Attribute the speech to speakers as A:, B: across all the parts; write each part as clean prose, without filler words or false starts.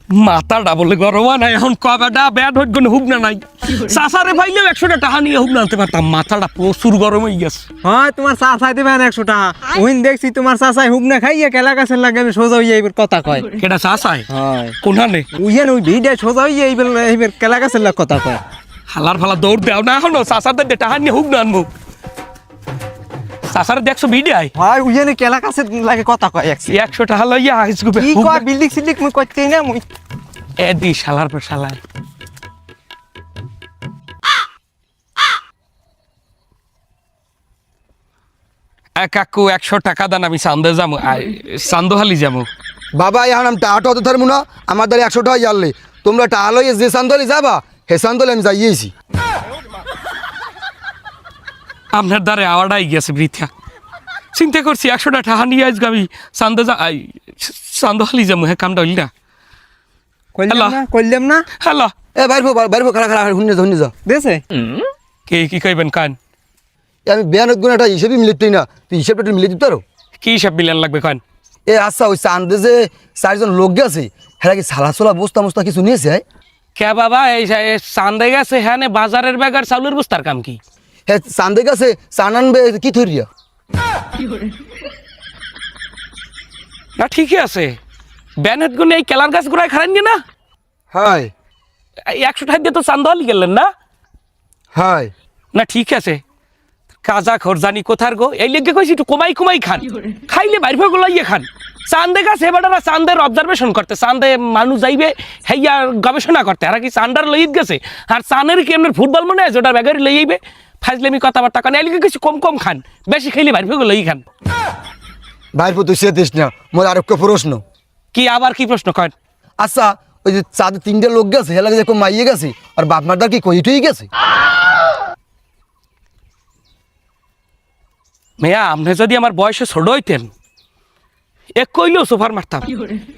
A: মাথাটা বলে গরম নাই এখন কবেটা ব্যাট হইত গনে হুব না নাই চাচারে পাইলেও 100টা টাকা নিয়ে হুব না আনতে পারতাম মাথাটা প্রচুর গরম হয়ে গেছে
B: হয় তোমার চাচাই দেবেন 100 টাকা ওইন দেখছি তোমার চাচাই হুব না খাইয়া কেলা গাছের লাগে সোজা হইয়া এইবার কথা কয়
A: কেটা চাচাই
B: হয়
A: কোনখানে
B: উইয়ান ওই ভিড়ে সোজা হইয়া এইবার কেলা গাছের লাগে কথা কয়
A: হালার ফালা দৌড় দেও না এখনো চাচাদের টাকা নিয়ে হুব না আনবো চাচারে দেখছো ভিডিয়ায়
B: হয় উইয়ানে কেলা গাছের লাগে কথা কয়
A: 100 টাকা লইয়া আইসগুবে
B: কি কয় বিল্ডিং সিল্ডিং মুই করতেই না মুই
A: এ দি শালার পর শালার কাকু 100 টাকা দেন আমি চান্দে যাবো চান্দোহালি যাবো
C: বাবা এখন আমি টাকাটা অত ধরবো না আমার দ্বারা 100 টাকা জানলে তোমরা টাকা লইয়ে যে চান্দলে যাবা হে চান্দলে আমি যাইয়েছি
A: আপনার দ্বারে আওয়াটাই গেছে বৃথা চিন্তা করছি 100টা টাকা নিয়ে আসবো আমি চান্দোহালি যাবো হ্যাঁ কামটা হইল না
B: কইলাম না
A: হ্যালো
C: এ বাইরবো খারা খারা শুনে যা
B: দেছে
A: কে কি কইবেন কান
C: আমি বেয়ানত গুণ একটা হিসেবে মিলিতেই না তুই হিসেবটা একটু মিলে দিতে পারো
A: কি হিসাব মিলান লাগবে কান
C: এ আচ্ছা ওই চান্দে যে 4জন লোক গেছে হ্যাঁ কি সালা বস্তা মস্তা কিছু নিয়েছে
A: কে বাবা এই চান্দে গেছে হ্যাঁ বাজারের ব্যাগার চাউলের বস্তার কাম কি
C: হ্যাঁ চান্দে গেছে চান আনবে কি থরিয়া
A: না ঠিকই আছে ব্যানের গুনে এই কেলার গাছ গুড়ায় খারেন না
C: হাই
A: 100 টাকা দিয়ে তো চান্দোহালি গেলেন না
C: হাই
A: না ঠিক আছে কাজা খরজানি কোথার গো এই লেগে কইছি একটু কমাই খান খাইলে বাইরে ফেলে লাইয়ে খান চান্দে গাছে বেটারা চান্দের অবজারভেশন করতে চান্দে মানুষ যাইবে হেইয়া গবেষণা করতে আর কি চান্দার লইত গেছে আর চানের কি এমনি ফুটবল মনে আছে ওটা ব্যাগারি লইয়াইবে ফাইজলামি কথাবার্তা কান এই লেগে কিছু কম খান বেশি খাইলে বাইরে ফেলে লই খান
C: বাইরবো তুই সে দিস না মোর আর একটা প্রশ্ন
A: কি আবার কি প্রশ্ন করেন
C: আচ্ছা ওই যে চাঁদে 3টে লোক গেছে হেলা যে মাইয়ে গেছে আর বাপ মারদার কি কইটই গেছে
A: মেয়া আপনি যদি আমার বয়সে ছোট হইতেন এক কইলেও সোফার মারতাম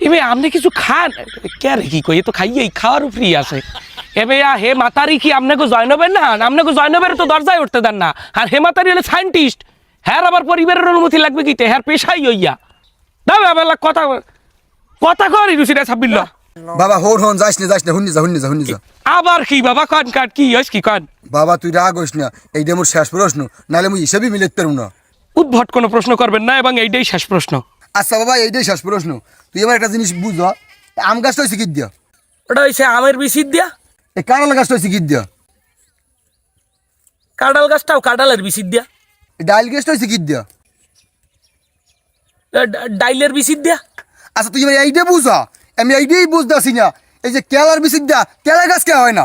A: এবে আপনি কিছু খান কে রে কি কই তো খাইয়েই খাওয়ার ফ্রি আছে এবে হে মাতারি কি আপনাকে জয়নবের না আপনাকে জয়নবের তো দরজায় উঠতে দেন না আর হে মাতারি হলে সায়েন্টিস্ট হ্যার আবার পরিবারের অনুমতি লাগবে কি হ্যার পেশাই হইয়া দাও আবার কথা করি রুচিটা ছাপিল
C: বাবা হন যাস না হুন্নি যা
A: আবার কি বাবা কন কাট কি হইস কি কন
C: বাবা তুই রাগ হইস না এইটা মোর শেষ প্রশ্ন নাহলে মুই হিসেবে মিলাতে পারবো না
A: উদ্ভট কোনো প্রশ্ন করবেন না এবং এইটাই শেষ প্রশ্ন
C: আচ্ছা বাবা এইটাই শেষ প্রশ্ন তুই এবার একটা জিনিস বুঝ আম গাছটা হয়েছে কি দিয়া
A: ওটা হইছে আমের বিচির দিয়া
C: এই কাঁড়াল গাছটা হয়েছে কি দিয়া
A: কাঁঠাল গাছটাও কাঁঠালের বিচির দিয়া
C: ডাইল গাছটা হয়েছে কি দিয়া
A: ডাইলের বিচির দিয়া
C: আচ্ছা তুই এবার এইটা বুঝা আমি এইটাই বুঝতেছি না এই যে কেলার বিচির দিয়া কেলা গাছ কে হয় না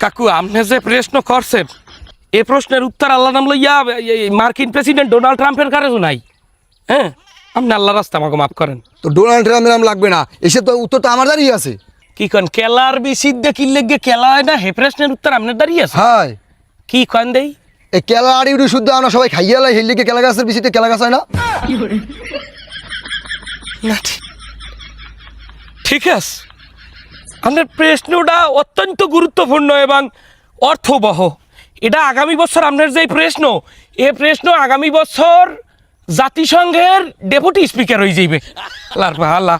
A: কাকু আপনি যে প্রশ্ন করছেন এই প্রশ্নের উত্তর আল্লাহ নাম লইয়া মার্কিন প্রেসিডেন্ট ডোনাল্ড ট্রাম্পের কারেও নাই হ্যাঁ আপনি আল্লাহ রাস্তা আমাকে মাফ করেন
C: তো ডোনাল্ড ট্রাম্পের নাম লাগবে না এসে তো উত্তর তো আমার দাঁড়িয়ে আছে
A: কি কন কেলার বিচির দিয়ে কি লেগে কেলা হয় না হে প্রশ্নের উত্তর আপনার দাঁড়িয়ে আছে
C: হাই
A: কি কন দেই
C: এই কেলা আড়ি উড়ি শুদ্ধ আমরা সবাই খাইয়া লাই হেললিকে কেলা গাছের বিচিতে কেলা গাছ হয় না
A: না ঠিক আছে আপনার প্রশ্নটা অত্যন্ত গুরুত্বপূর্ণ এবং অর্থবহ এটা আগামী বছর আপনার যে প্রশ্ন এ প্রশ্ন আগামী বছর জাতিসংঘের ডেপুটি স্পিকার হয়ে যাইবে আল্লাহ